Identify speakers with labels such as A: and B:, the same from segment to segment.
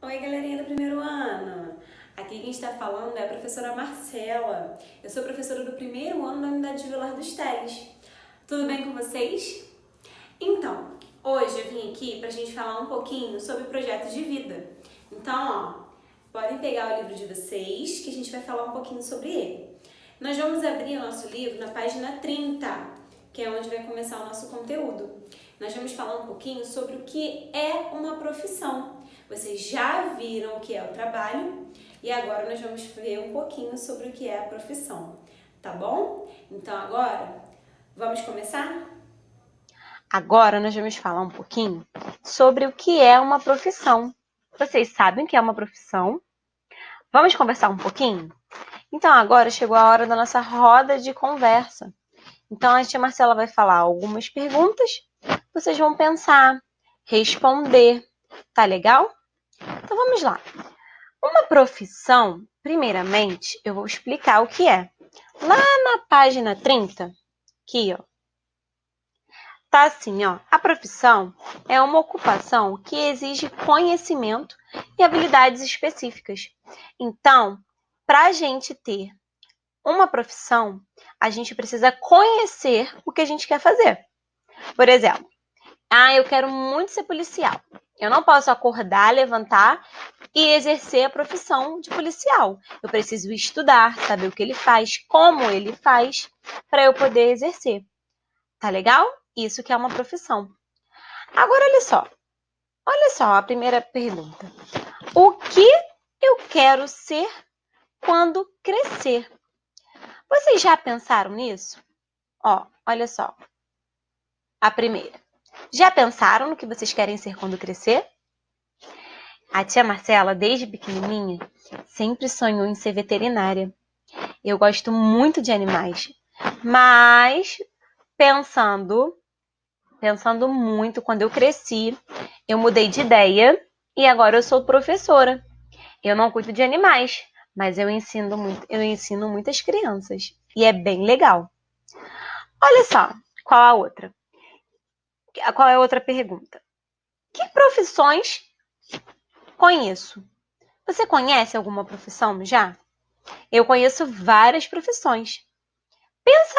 A: Oi, galerinha do primeiro ano! Aqui quem está falando é a professora Marcela. Eu sou professora do primeiro ano da unidade de Vilar dos Teles. Tudo bem com vocês? Então, hoje eu vim aqui para a gente falar um pouquinho sobre projetos de vida. Então, podem pegar o livro de vocês que a gente vai falar um pouquinho sobre ele. Nós vamos abrir o nosso livro na página 30, que é onde vai começar o nosso conteúdo. Nós vamos falar um pouquinho sobre o que é uma profissão. Vocês já viram o que é o trabalho e agora nós vamos ver um pouquinho sobre o que é a profissão, tá bom? Então agora, vamos começar?
B: Agora nós vamos falar um pouquinho sobre o que é uma profissão. Vocês sabem o que é uma profissão? Vamos conversar um pouquinho? Então agora chegou a hora da nossa roda de conversa. Então a tia Marcela vai falar algumas perguntas, vocês vão pensar, responder. Tá legal? Então vamos lá. Uma profissão, primeiramente, eu vou explicar o que é. Lá na página 30, aqui, ó. Tá assim, ó. A profissão é uma ocupação que exige conhecimento e habilidades específicas. Então, para a gente ter uma profissão, a gente precisa conhecer o que a gente quer fazer. Por exemplo, eu quero muito ser policial. Eu não posso acordar, levantar e exercer a profissão de policial. Eu preciso estudar, saber o que ele faz, como ele faz, para eu poder exercer. Tá legal? Isso que é uma profissão. Agora, olha só a primeira pergunta. O que eu quero ser quando crescer? Vocês já pensaram nisso? Ó, olha só. A primeira. Já pensaram no que vocês querem ser quando crescer? A tia Marcela, desde pequenininha, sempre sonhou em ser veterinária. Eu gosto muito de animais, mas pensando muito, quando eu cresci, eu mudei de ideia e agora eu sou professora. Eu não cuido de animais, mas eu ensino muitas crianças e é bem legal. Olha só, qual a outra? Qual é a outra pergunta? Que profissões conheço? Você conhece alguma profissão já? Eu conheço várias profissões. Pensa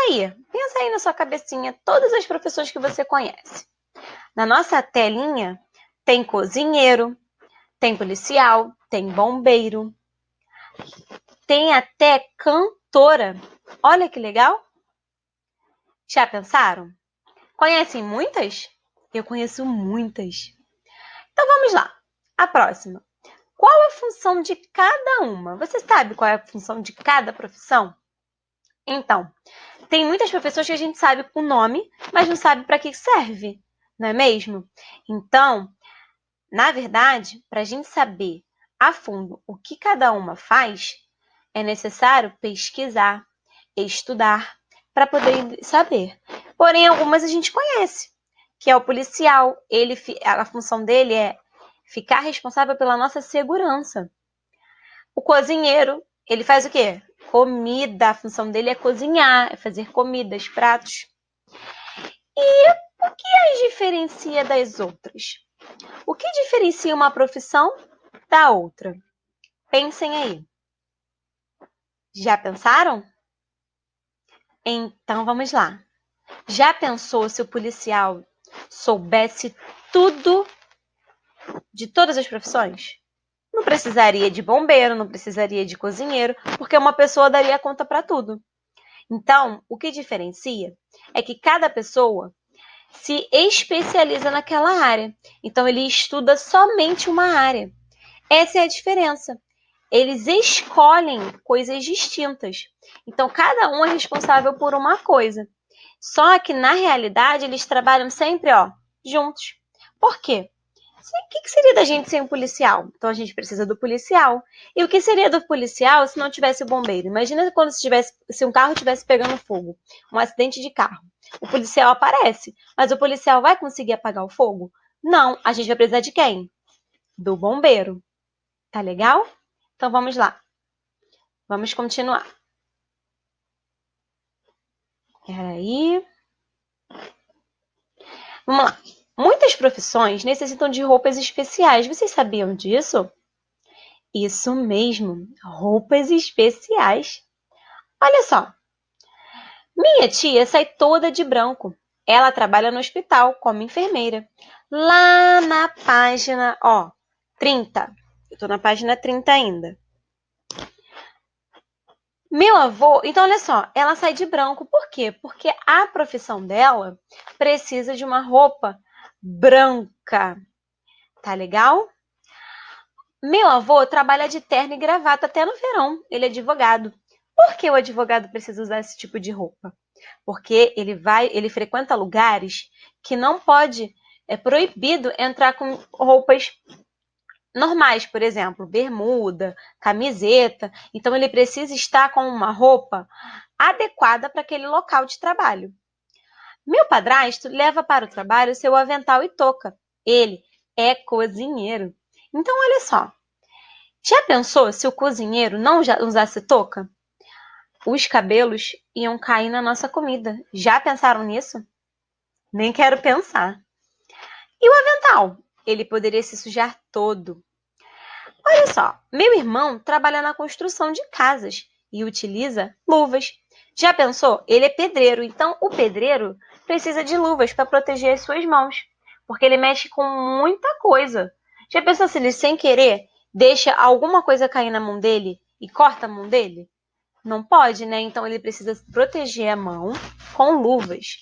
B: aí na sua cabecinha todas as profissões que você conhece. Na nossa telinha tem cozinheiro, tem policial, tem bombeiro, tem até cantora. Olha que legal! Já pensaram? Conhecem muitas? Eu conheço muitas. Então vamos lá. A próxima. Qual a função de cada uma? Você sabe qual é a função de cada profissão? Então, tem muitas profissões que a gente sabe o nome, mas não sabe para que serve, não é mesmo? Então, na verdade, para a gente saber a fundo o que cada uma faz, é necessário pesquisar, estudar, para poder saber. Porém, algumas a gente conhece, que é o policial. A função dele é ficar responsável pela nossa segurança. O cozinheiro, ele faz o quê? Comida. A função dele é cozinhar, é fazer comidas, pratos. E o que as diferencia das outras? O que diferencia uma profissão da outra? Pensem aí. Já pensaram? Então vamos lá. Já pensou se o policial soubesse tudo de todas as profissões? Não precisaria de bombeiro, não precisaria de cozinheiro, porque uma pessoa daria conta para tudo. Então, o que diferencia é que cada pessoa se especializa naquela área. Então, ele estuda somente uma área. Essa é a diferença. Eles escolhem coisas distintas. Então, cada um é responsável por uma coisa. Só que, na realidade, eles trabalham sempre, juntos. Por quê? O que seria da gente sem um policial? Então, a gente precisa do policial. E o que seria do policial se não tivesse o bombeiro? Imagina quando se um carro estivesse pegando fogo, um acidente de carro. O policial aparece, mas o policial vai conseguir apagar o fogo? Não, a gente vai precisar de quem? Do bombeiro. Tá legal? Então, vamos lá. Vamos continuar. Peraí. Vamos lá. Muitas profissões necessitam de roupas especiais. Vocês sabiam disso? Isso mesmo, roupas especiais. Olha só, minha tia sai toda de branco. Ela trabalha no hospital como enfermeira. Lá na página, 30. Eu tô na página 30 ainda. Meu avô, então olha só, ela sai de branco. Por quê? Porque a profissão dela precisa de uma roupa branca. Tá legal? Meu avô trabalha de terno e gravata até no verão. Ele é advogado. Por que o advogado precisa usar esse tipo de roupa? Porque ele frequenta lugares que não pode, é proibido entrar com roupas normais, por exemplo, bermuda, camiseta. Então ele precisa estar com uma roupa adequada para aquele local de trabalho. Meu padrasto leva para o trabalho seu avental e touca. Ele é cozinheiro. Então olha só, já pensou se o cozinheiro não usasse touca? Os cabelos iam cair na nossa comida. Já pensaram nisso? Nem quero pensar. E o avental? Ele poderia se sujar todo. Olha só, meu irmão trabalha na construção de casas e utiliza luvas. Já pensou? Ele é pedreiro, então o pedreiro precisa de luvas para proteger as suas mãos, porque ele mexe com muita coisa. Já pensou se ele, sem querer, deixa alguma coisa cair na mão dele e corta a mão dele? Não pode, né? Então ele precisa proteger a mão com luvas.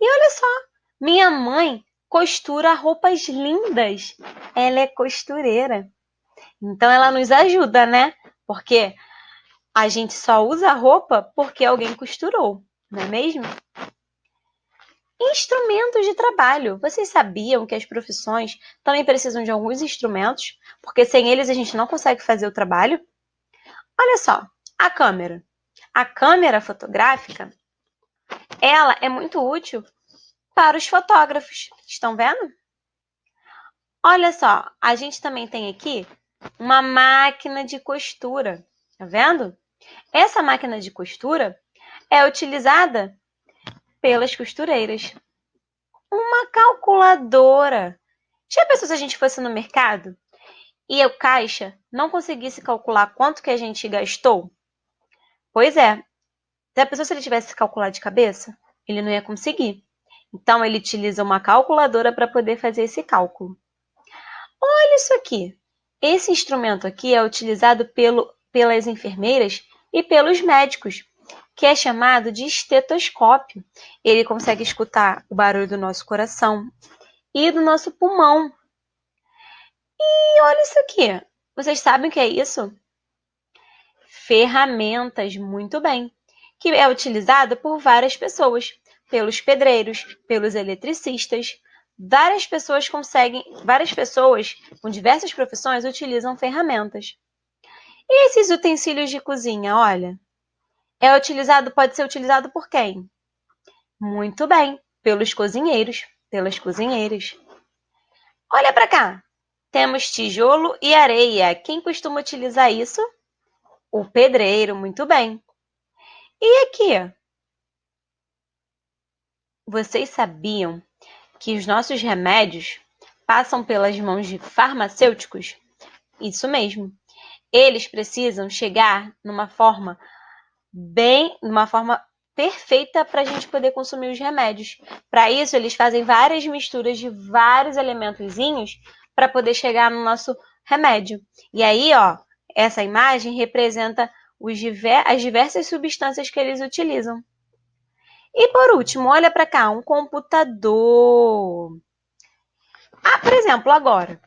B: E olha só, minha mãe costura roupas lindas. Ela é costureira. Então ela nos ajuda, né? Porque a gente só usa a roupa porque alguém costurou, não é mesmo? Instrumentos de trabalho. Vocês sabiam que as profissões também precisam de alguns instrumentos? Porque sem eles a gente não consegue fazer o trabalho? Olha só, a câmera. A câmera fotográfica, ela é muito útil para os fotógrafos. Estão vendo? Olha só, a gente também tem aqui uma máquina de costura. Tá vendo? Essa máquina de costura é utilizada pelas costureiras. Uma calculadora. Já pensou se a gente fosse no mercado e o caixa não conseguisse calcular quanto que a gente gastou? Pois é. Já pensou se ele tivesse que calcular de cabeça? Ele não ia conseguir. Então, ele utiliza uma calculadora para poder fazer esse cálculo. Olha isso aqui. Esse instrumento aqui é utilizado pelas enfermeiras e pelos médicos, que é chamado de estetoscópio. Ele consegue escutar o barulho do nosso coração e do nosso pulmão. E olha isso aqui. Vocês sabem o que é isso? Ferramentas, muito bem. Que é utilizado por várias pessoas, pelos pedreiros, pelos eletricistas. Várias pessoas com diversas profissões utilizam ferramentas. E esses utensílios de cozinha, olha, pode ser utilizado por quem? Muito bem, pelos cozinheiros, pelas cozinheiras. Olha para cá. Temos tijolo e areia. Quem costuma utilizar isso? O pedreiro, muito bem. E aqui? Vocês sabiam que os nossos remédios passam pelas mãos de farmacêuticos? Isso mesmo. Eles precisam chegar numa forma perfeita para a gente poder consumir os remédios. Para isso, eles fazem várias misturas de vários elementozinhos para poder chegar no nosso remédio. E aí, essa imagem representa as diversas substâncias que eles utilizam. E por último, olha para cá, um computador. Por exemplo, agora,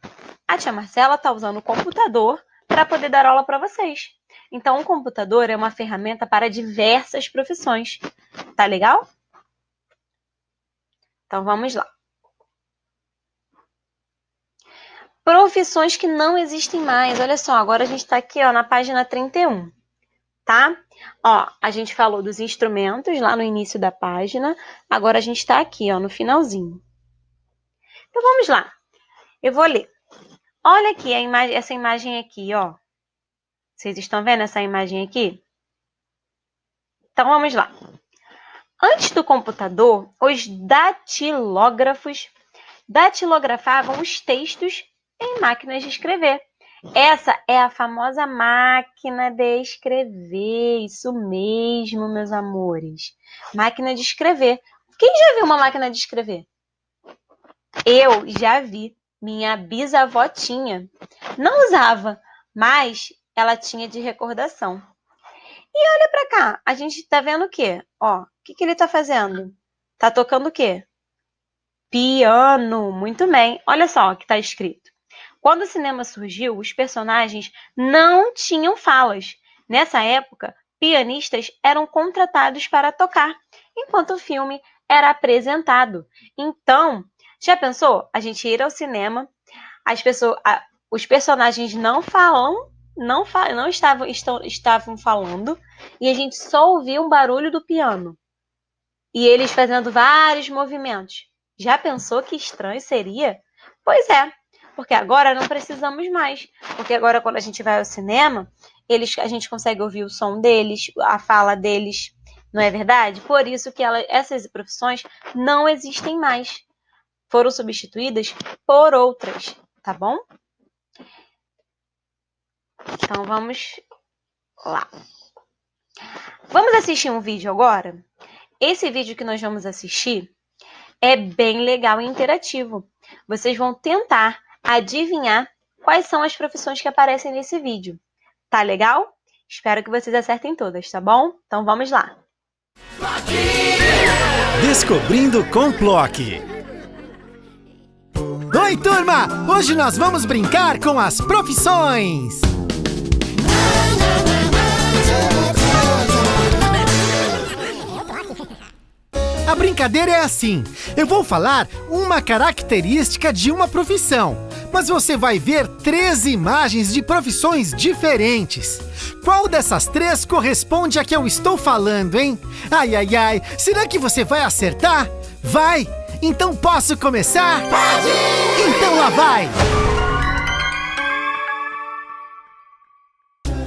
B: a tia Marcela está usando o computador para poder dar aula para vocês. Então, um computador é uma ferramenta para diversas profissões. Tá legal? Então, vamos lá. Profissões que não existem mais. Olha só, agora a gente está aqui na página 31. Tá? A gente falou dos instrumentos lá no início da página. Agora a gente está aqui, no finalzinho. Então, vamos lá. Eu vou ler. Olha aqui essa imagem aqui, Vocês estão vendo essa imagem aqui? Então, vamos lá. Antes do computador, os datilógrafos datilografavam os textos em máquinas de escrever. Essa é a famosa máquina de escrever. Isso mesmo, meus amores. Máquina de escrever. Quem já viu uma máquina de escrever? Eu já vi. Minha bisavó tinha. Não usava, mas ela tinha de recordação. E olha pra cá, a gente tá vendo o quê? Ó, o que ele tá fazendo? Tá tocando o quê? Piano. Muito bem. Olha só o que tá escrito. Quando o cinema surgiu, os personagens não tinham falas. Nessa época, pianistas eram contratados para tocar, enquanto o filme era apresentado. Então, já pensou? A gente ir ao cinema, os personagens não falam, não estavam falando, e a gente só ouvia um barulho do piano. E eles fazendo vários movimentos. Já pensou que estranho seria? Pois é. Porque agora não precisamos mais. Porque agora, quando a gente vai ao cinema, a gente consegue ouvir o som deles, a fala deles. Não é verdade? Por isso que essas profissões não existem mais. Foram substituídas por outras. Tá bom? Então, vamos lá. Vamos assistir um vídeo agora? Esse vídeo que nós vamos assistir é bem legal e interativo. Vocês vão tentar adivinhar quais são as profissões que aparecem nesse vídeo. Tá legal? Espero que vocês acertem todas, tá bom? Então vamos lá.
C: Descobrindo com Plock. Oi, turma! Hoje nós vamos brincar com as profissões. A brincadeira é assim, eu vou falar uma característica de uma profissão, mas você vai ver 3 imagens de profissões diferentes. Qual dessas 3 corresponde a que eu estou falando, hein? Ai, ai, ai, será que você vai acertar? Vai! Então posso começar? Pode! Então lá vai!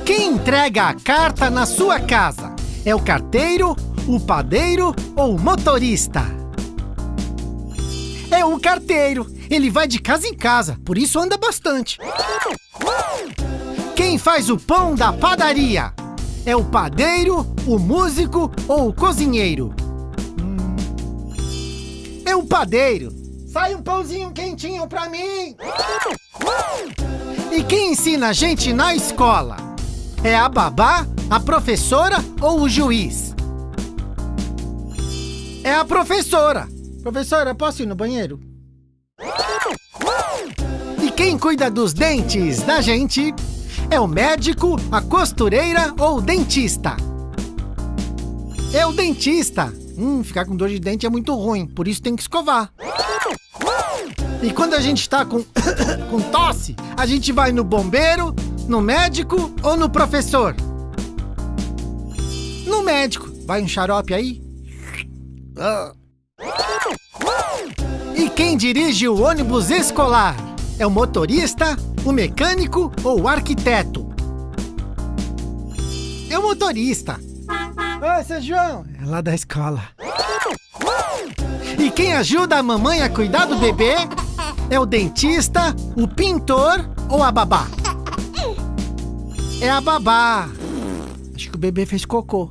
C: Quem entrega a carta na sua casa? É o carteiro, o padeiro ou o motorista? É o carteiro. Ele vai de casa em casa, por isso anda bastante. Quem faz o pão da padaria? É o padeiro, o músico ou o cozinheiro? É o padeiro. Sai um pãozinho quentinho pra mim. E quem ensina a gente na escola? É a babá, a professora ou o juiz? É a professora. Professora, posso ir no banheiro? E quem cuida dos dentes da gente? É o médico, a costureira ou o dentista? É o dentista. Ficar com dor de dente é muito ruim, por isso tem que escovar. E quando a gente tá com tosse, a gente vai no bombeiro, no médico ou no professor? No médico. Vai um xarope aí? E quem dirige o ônibus escolar? É o motorista, o mecânico ou o arquiteto? É o motorista. Oi, seu João. É lá da escola. E quem ajuda a mamãe a cuidar do bebê? É o dentista, o pintor ou a babá? É a babá. Acho que o bebê fez cocô.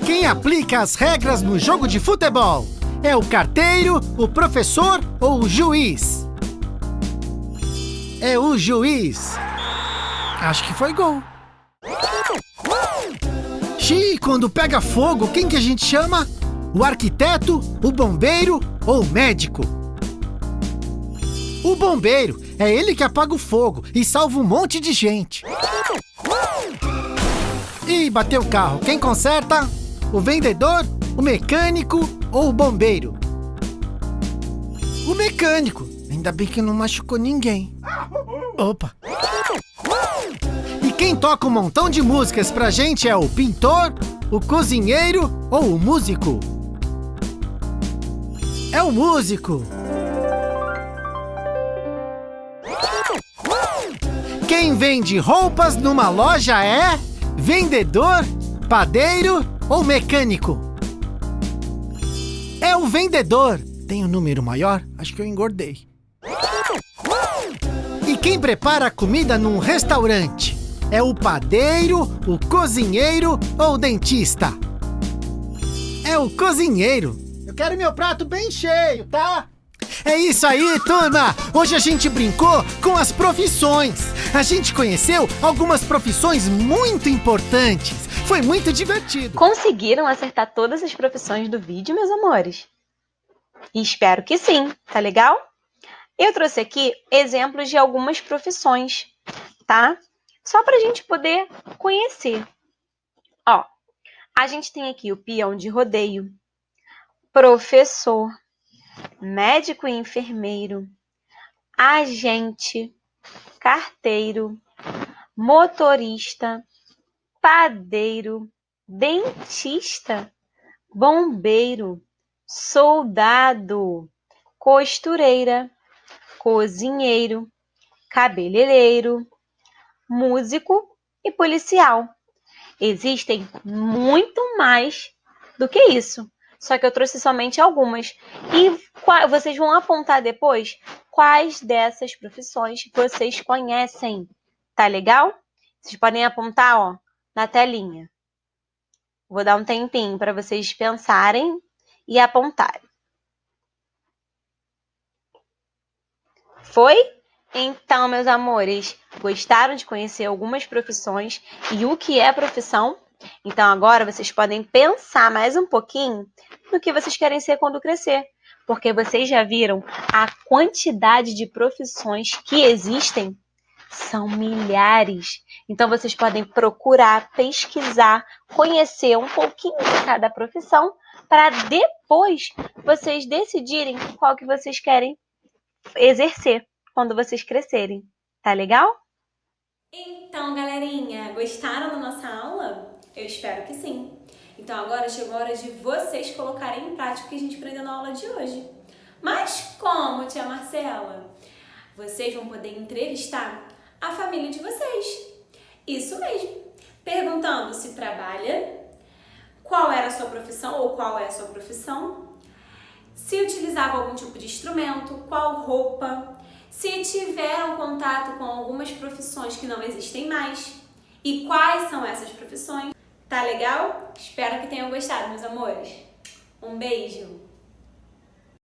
C: Quem aplica as regras no jogo de futebol? É o carteiro, o professor ou o juiz? É o juiz. Acho que foi gol. Xiii, quando pega fogo, quem que a gente chama? O arquiteto, o bombeiro ou o médico? O bombeiro. É ele que apaga o fogo e salva um monte de gente. Ih, bateu o carro. Quem conserta? O vendedor, o mecânico ou o bombeiro? O mecânico. Ainda bem que não machucou ninguém. Opa! E quem toca um montão de músicas pra gente é o pintor, o cozinheiro ou o músico? É o músico. Quem vende roupas numa loja é vendedor, padeiro ou mecânico? É o vendedor. Tem um número maior? Acho que eu engordei. Quem prepara a comida num restaurante? É o padeiro, o cozinheiro ou o dentista? É o cozinheiro. Eu quero meu prato bem cheio, tá? É isso aí, turma! Hoje a gente brincou com as profissões. A gente conheceu algumas profissões muito importantes. Foi muito divertido.
B: Conseguiram acertar todas as profissões do vídeo, meus amores? E espero que sim, tá legal? Eu trouxe aqui exemplos de algumas profissões, tá? Só pra gente poder conhecer. Ó, a gente tem aqui o peão de rodeio, professor, médico e enfermeiro, agente, carteiro, motorista, padeiro, dentista, bombeiro, soldado, costureira, cozinheiro, cabeleireiro, músico e policial. Existem muito mais do que isso, só que eu trouxe somente algumas. E vocês vão apontar depois quais dessas profissões vocês conhecem, tá legal? Vocês podem apontar, ó, na telinha. Vou dar um tempinho para vocês pensarem e apontarem. Foi? Então, meus amores, gostaram de conhecer algumas profissões e o que é profissão? Então, agora vocês podem pensar mais um pouquinho no que vocês querem ser quando crescer, porque vocês já viram a quantidade de profissões que existem? São milhares. Então, vocês podem procurar, pesquisar, conhecer um pouquinho de cada profissão para depois vocês decidirem qual que vocês querem exercer quando vocês crescerem. Tá legal?
A: Então, galerinha, gostaram da nossa aula? Eu espero que sim. Então agora chegou a hora de vocês colocarem em prática o que a gente aprendeu na aula de hoje. Mas como, tia Marcela? Vocês vão poder entrevistar a família de vocês. Isso mesmo. Perguntando se trabalha, qual era a sua profissão ou qual é a sua profissão, se utilizava algum tipo de instrumento, qual roupa, se tiveram contato com algumas profissões que não existem mais e quais são essas profissões. Tá legal? Espero que tenham gostado, meus amores. Um beijo!